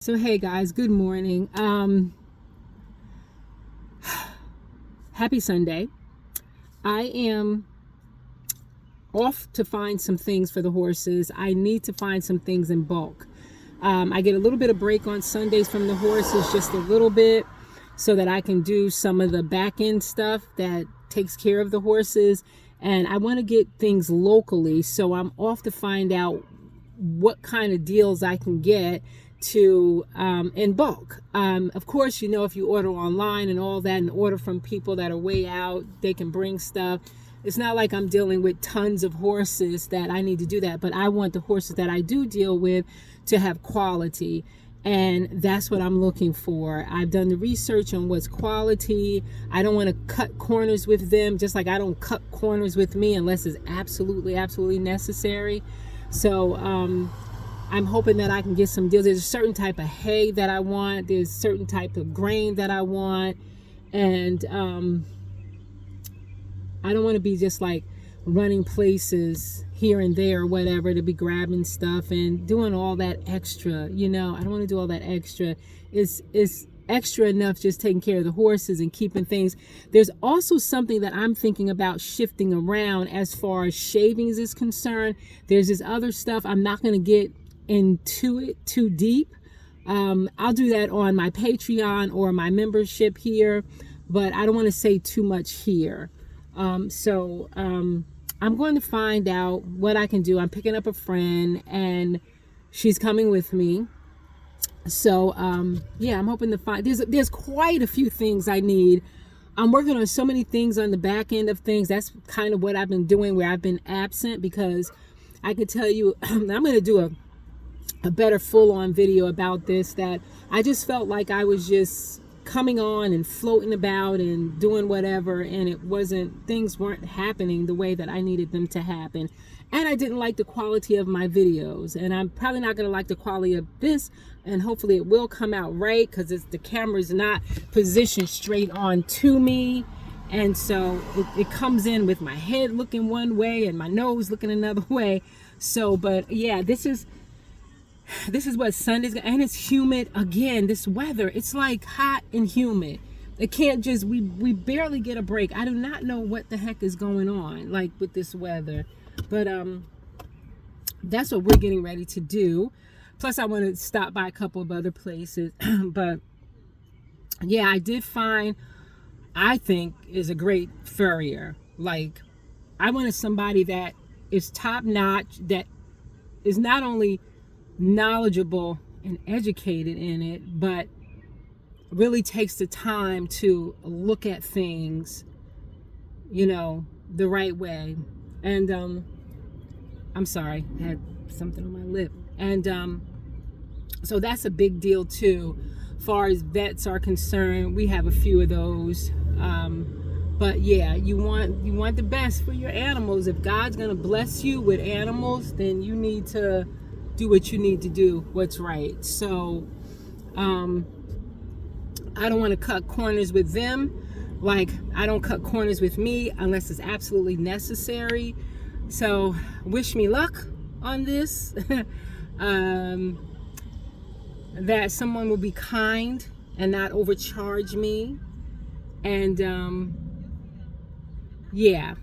So hey guys, good morning. Happy Sunday. I am off to find some things for the horses. I need to find some things in bulk. I get a little bit of break on Sundays from the horses, just a little bit, so that I can do some of the back end stuff that takes care of the horses. And I want to get things locally, so I'm off to find out what kind of deals I can get to in bulk. Of course, if you order online and all that and order from people that are way out, they can bring stuff. It's not like I'm dealing with tons of horses that I need to do that, but I want the horses that I do deal with to have quality. And that's what I'm looking for. I've done the research on what's quality. I don't want to cut corners with them, just like I don't cut corners with me unless it's absolutely necessary. So I'm hoping that I can get some deals. There's a certain type of hay that I want. There's a certain type of grain that I want. And I don't want to be just like running places here and there or whatever to be grabbing stuff and doing all that extra. I don't want to do all that extra. It's extra enough just taking care of the horses and keeping things. There's also something that I'm thinking about shifting around as far as shavings is concerned. There's this other stuff. I'm not going to get into it too deep. I'll do that on my Patreon or my membership here, but I don't want to say too much here. So I'm going to find out what I can do. I'm picking up a friend and she's coming with me. So yeah, I'm hoping to find, there's quite a few things I need. I'm working on so many things on the back end of things. That's kind of what I've been doing where I've been absent, because I could tell you I'm going to do a better full-on video about this, that I just felt like I was just coming on and floating about and doing whatever, and things weren't happening the way that I needed them to happen. And I didn't like the quality of my videos, and I'm probably not going to like the quality of this, and hopefully it will come out right, because the camera's not positioned straight on to me, and so it comes in with my head looking one way and my nose looking another way. So but yeah, this is what Sunday's, and it's humid again. This weather, it's like hot and humid. It can't just, we barely get a break. I do not know what the heck is going on, like, with this weather. But that's what we're getting ready to do. Plus I want to stop by a couple of other places. But yeah, I did find, I think, is a great furrier. Like, I wanted somebody that is top notch, that is not only knowledgeable and educated in it, but really takes the time to look at things, the right way. And I'm sorry, I had something on my lip. And so that's a big deal too. Far as vets are concerned, we have a few of those. But yeah, you want the best for your animals. If God's gonna bless you with animals, then you need to do what you need to do, what's right. So I don't want to cut corners with them, like I don't cut corners with me unless it's absolutely necessary. So wish me luck on this. That someone will be kind and not overcharge me. And yeah,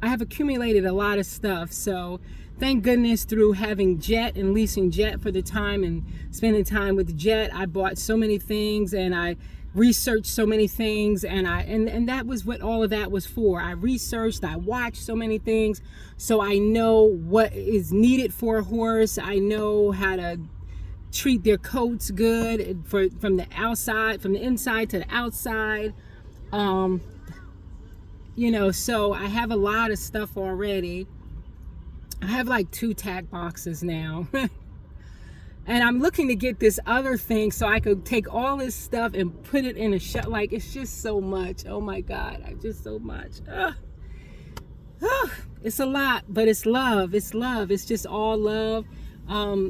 I have accumulated a lot of stuff, so thank goodness, through having Jet and leasing Jet for the time and spending time with Jet, I bought so many things and I researched so many things, and that was what all of that was for. I researched, I watched so many things, so I know what is needed for a horse. I know how to treat their coats good from the outside, from the inside to the outside. So I have a lot of stuff already. I have like 2 tack boxes now. And I'm looking to get this other thing so I could take all this stuff and put it in a shut. Like, it's just so much. Oh my God, just so much. It's a lot, but it's love. It's love. It's just all love.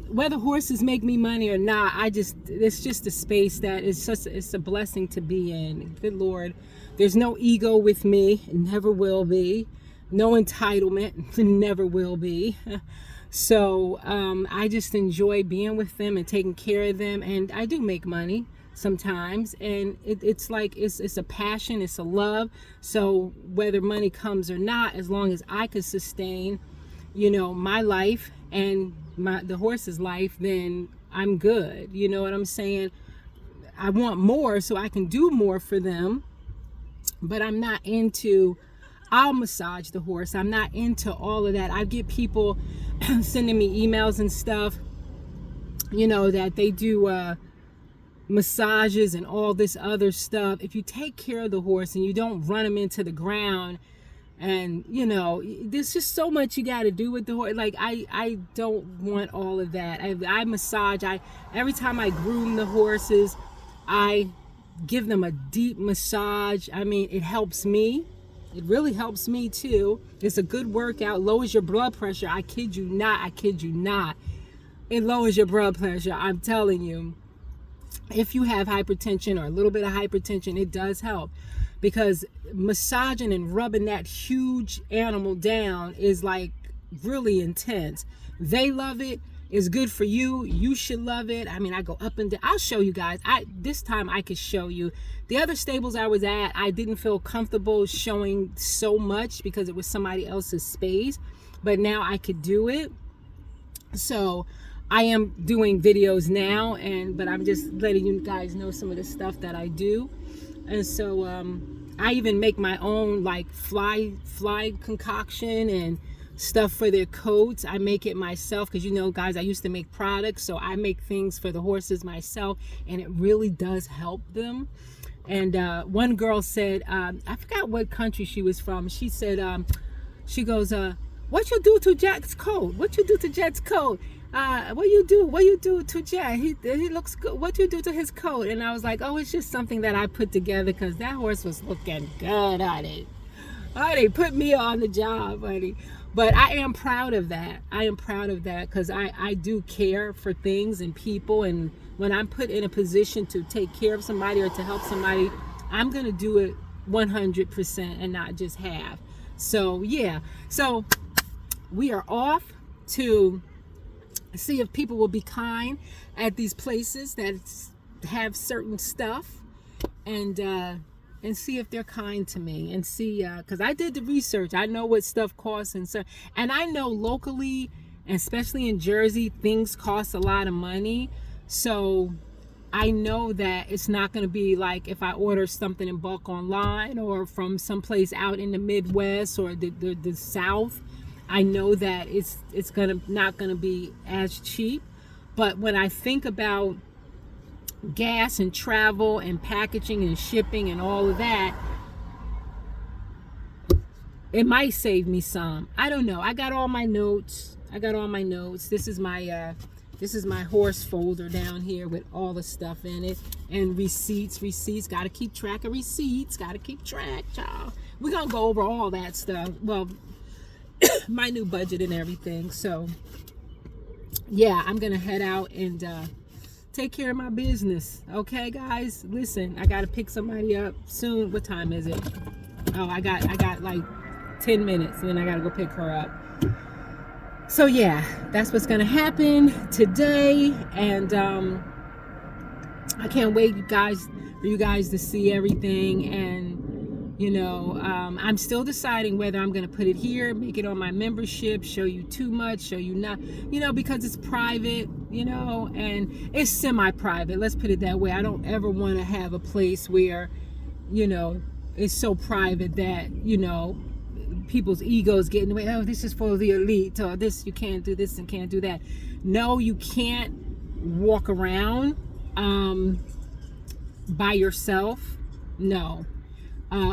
Whether horses make me money or not, it's just a space that it's a blessing to be in. Good Lord. There's no ego with me. It never will be. No entitlement. Never will be. So I just enjoy being with them and taking care of them, and I do make money sometimes, and it's like it's a passion, it's a love. So whether money comes or not, as long as I could sustain, my life and the horse's life, then I'm good. You know what I'm saying? I want more so I can do more for them, but I'm not into, I'll massage the horse. I'm not into all of that. I get people sending me emails and stuff, that they do massages and all this other stuff. If you take care of the horse and you don't run him into the ground, and there's just so much you got to do with the horse. Like I don't want all of that. I massage. Every time I groom the horses, I give them a deep massage. I mean, it helps me. It really helps me too. It's a good workout. Lowers your blood pressure. I kid you not. It lowers your blood pressure. I'm telling you. If you have hypertension or a little bit of hypertension, it does help, because massaging and rubbing that huge animal down is like really intense. They love it. It's good for you. You should love it. I mean, I go up and down. I'll show you guys. This time I could show you. The other stables I was at, I didn't feel comfortable showing so much because it was somebody else's space, but now I could do it. So I am doing videos now, but I'm just letting you guys know some of the stuff that I do. And so I even make my own like fly concoction and stuff for their coats. I make it myself because, guys, I used to make products, so I make things for the horses myself, and it really does help them. And one girl said, I forgot what country she was from. She said, she goes, what you do to Jack's coat? What you do to Jet's coat? What you do to Jet? He looks good. What you do to his coat? And I was like, oh, it's just something that I put together because that horse was looking good, honey. Honey, put me on the job, honey. But I am proud of that. I am proud of that because I do care for things and people. And when I'm put in a position to take care of somebody or to help somebody, I'm going to do it 100% and not just half. So, yeah. So, we are off to see if people will be kind at these places that have certain stuff, and see if they're kind to me, and see, because I did the research. I know what stuff costs, and I know locally, especially in Jersey, things cost a lot of money. So I know that it's not going to be like if I order something in bulk online or from someplace out in the Midwest or the South. I know that it's not gonna be as cheap. But when I think about gas and travel and packaging and shipping and all of that, it might save me some. I don't know. I got all my notes. This is my horse folder down here with all the stuff in it, and receipts. Got to keep track of receipts. Got to keep track, y'all. We're gonna go over all that stuff. Well, my new budget and everything. So yeah, I'm gonna head out and take care of my business. Okay, guys, listen, I gotta pick somebody up soon. What time is it? Oh, I got like 10 minutes, and then I gotta go pick her up. So yeah, that's what's gonna happen today, and I can't wait, for you guys to see everything. And I'm still deciding whether I'm going to put it here, make it on my membership, show you too much, show you not, because it's private, and it's semi-private. Let's put it that way. I don't ever want to have a place where, it's so private that, people's egos get in the way. Oh, this is for the elite, or this, you can't do this and can't do that. No, you can't walk around by yourself. No.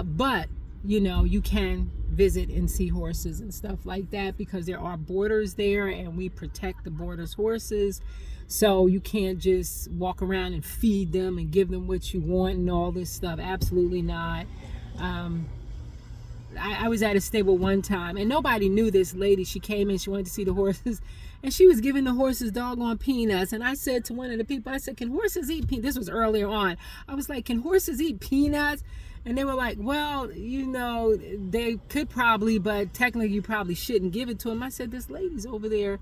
But you can visit and see horses and stuff like that, because there are boarders there, and we protect the boarders' horses. So you can't just walk around and feed them and give them what you want and all this stuff. Absolutely not. I was at a stable one time, and nobody knew this lady. She came in, she wanted to see the horses, and she was giving the horses doggone peanuts. And I said to one of the people, I said, can horses eat peanuts? This was earlier on. I was like, can horses eat peanuts? And they were like, well, they could probably, but technically you probably shouldn't give it to them. I said, this lady's over there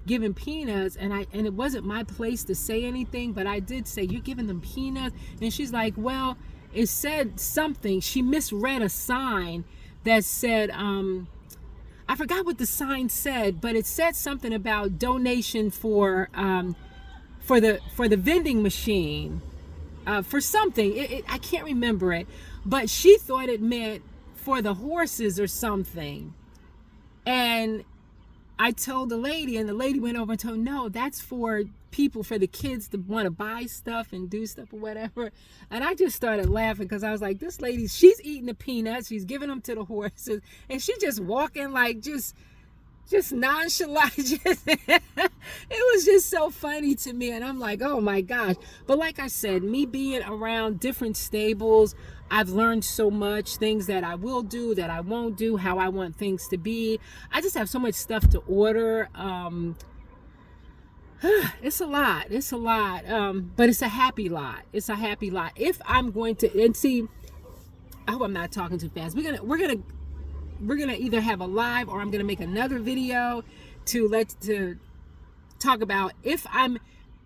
giving peanuts, and it wasn't my place to say anything, but I did say, you're giving them peanuts? And she's like, well, it said something. She misread a sign that said, I forgot what the sign said, but it said something about donation for the vending machine, for something. I can't remember it, but she thought it meant for the horses or something. And I told the lady, and the lady went over and told, no, that's for people, for the kids to want to buy stuff and do stuff or whatever. And I just started laughing because I was like, this lady, she's eating the peanuts, she's giving them to the horses, and she just walking like just nonchalant. It was just so funny to me, and I'm like, oh my gosh. But like I said, me being around different stables, I've learned so much, things that I will do, that I won't do, how I want things to be. I just have so much stuff to order. It's a lot, but it's a happy lot. If I'm going to, and see, I hope I'm not talking too fast. We're gonna either have a live, or I'm gonna make another video to talk about if I'm,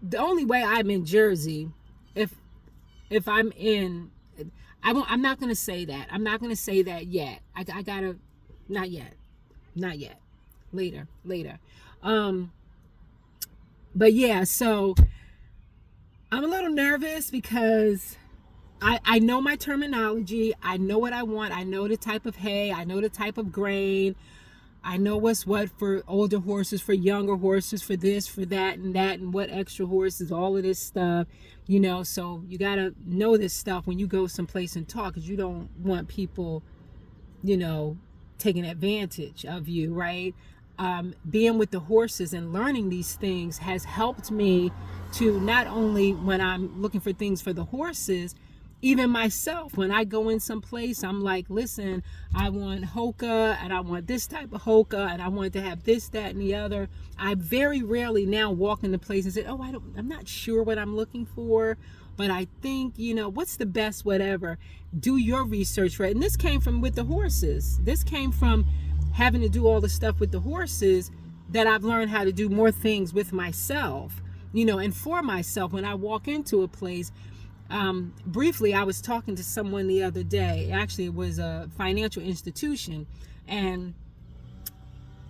the only way I'm in Jersey, if I'm in, I'm not gonna say that. I'm not gonna say that yet. I gotta, not yet, later. But yeah, so I'm a little nervous because I know my terminology. I know what I want. I know the type of hay. I know the type of grain. I know what's what for older horses, for younger horses, for this, for that, and what extra horses, all of this stuff, so you got to know this stuff when you go someplace and talk, because you don't want people, taking advantage of you, right? Being with the horses and learning these things has helped me to, not only when I'm looking for things for the horses, even myself, when I go in some place, I'm like, listen, I want hoka, and I want this type of hoka, and I want to have this, that, and the other. I very rarely now walk into place and say, oh, I'm not sure what I'm looking for, but I think, what's the best, whatever. Do your research, right? And this came from with the horses. This came from having to do all the stuff with the horses, that I've learned how to do more things with myself, and for myself. When I walk into a place, briefly, I was talking to someone the other day. Actually, it was a financial institution, and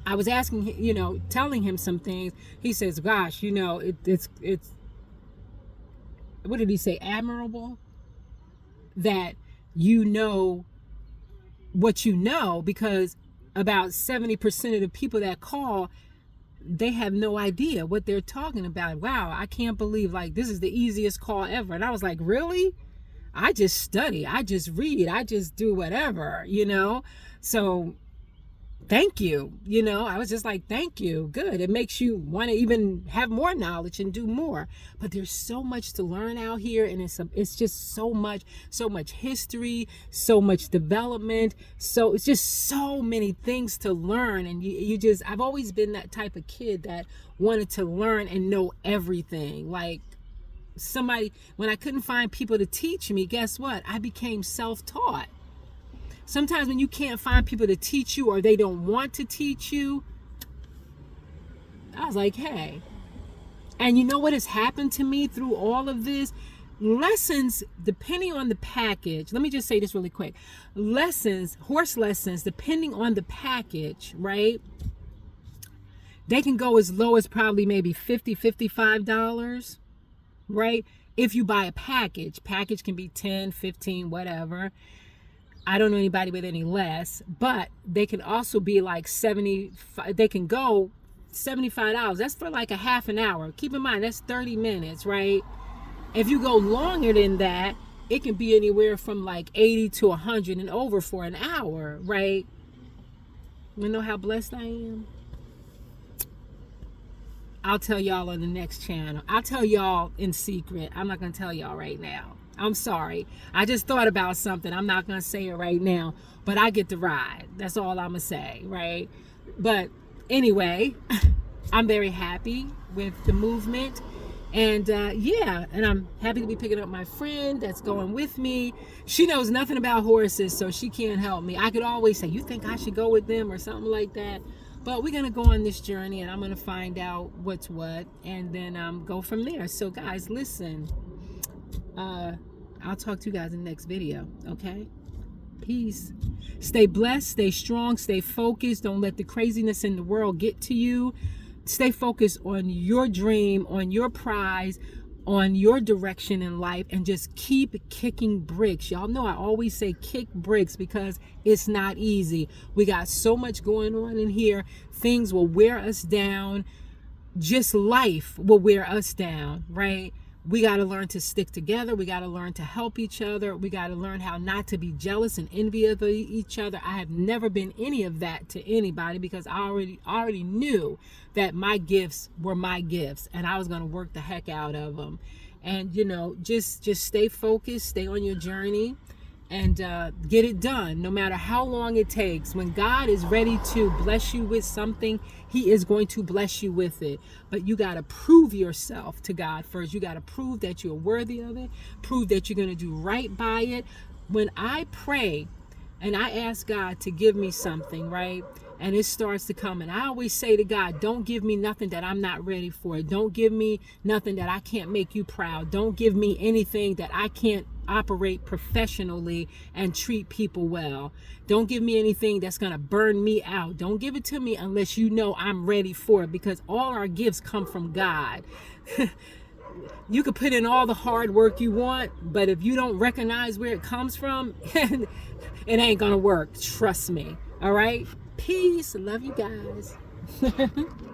I was asking, telling him some things. He says, gosh, it's what did he say? Admirable that what because about 70% of the people that call, they have no idea what they're talking about. Wow, I can't believe, this is the easiest call ever. And I was like, really? I just study, I just read, I just do whatever, So thank you. I was just like, thank you. Good. It makes you want to even have more knowledge and do more. But there's so much to learn out here, and it's just so much history, so much development. So it's just so many things to learn, and I've always been that type of kid that wanted to learn and know everything. Like when I couldn't find people to teach me, guess what? I became self-taught. Sometimes when you can't find people to teach you, or they don't want to teach you, I was like, hey. And you know what has happened to me through all of this? Lessons, depending on the package. Let me just say this really quick. Horse lessons, depending on the package, right? They can go as low as probably maybe $50, $55, right? If you buy a package. Package can be 10, 15, whatever. I don't know anybody with any less, but they can also be like 75. They can go $75. That's for like a half an hour. Keep in mind, that's 30 minutes, right? If you go longer than that, it can be anywhere from like 80 to 100 and over for an hour, right? You know how blessed I am? I'll tell y'all on the next channel. I'll tell y'all in secret. I'm not going to tell y'all right now. I'm sorry. I just thought about something. I'm not going to say it right now, but I get to ride. That's all I'm going to say, right? But anyway, I'm very happy with the movement. And and I'm happy to be picking up my friend that's going with me. She knows nothing about horses, so she can't help me. I could always say, you think I should go with them or something like that? But we're going to go on this journey, and I'm going to find out what's what, and then go from there. So guys, listen, I'll talk to you guys in the next video. Okay, peace. Stay blessed, stay strong, stay focused. Don't let the craziness in the world get to you. Stay focused on your dream, on your prize, on your direction in life, and just keep kicking bricks. Y'all know I always say kick bricks because it's not easy. We got so much going on in here. Things will wear us down. Just life will wear us down, right? We got to learn to stick together. We got to learn to help each other. We got to learn how not to be jealous and envious of each other. I have never been any of that to anybody because I already knew that my gifts were my gifts, and I was going to work the heck out of them. And, you know, just stay focused, stay on your journey, and get it done, no matter how long it takes. When God is ready to bless you with something, he is going to bless you with it. But you got to prove yourself to God first. You got to prove that you're worthy of it, prove that you're going to do right by it. When I pray and I ask God to give me something, right, and it starts to come, and I always say to God, don't give me nothing that I'm not ready for. Don't give me nothing that I can't make you proud. Don't give me anything that I can't operate professionally and treat people well. Don't give me anything that's going to burn me out. Don't give it to me unless you know I'm ready for it, because all our gifts come from God. You could put in all the hard work you want, but if you don't recognize where it comes from, it ain't gonna work. Trust me. All right? Peace. Love you guys.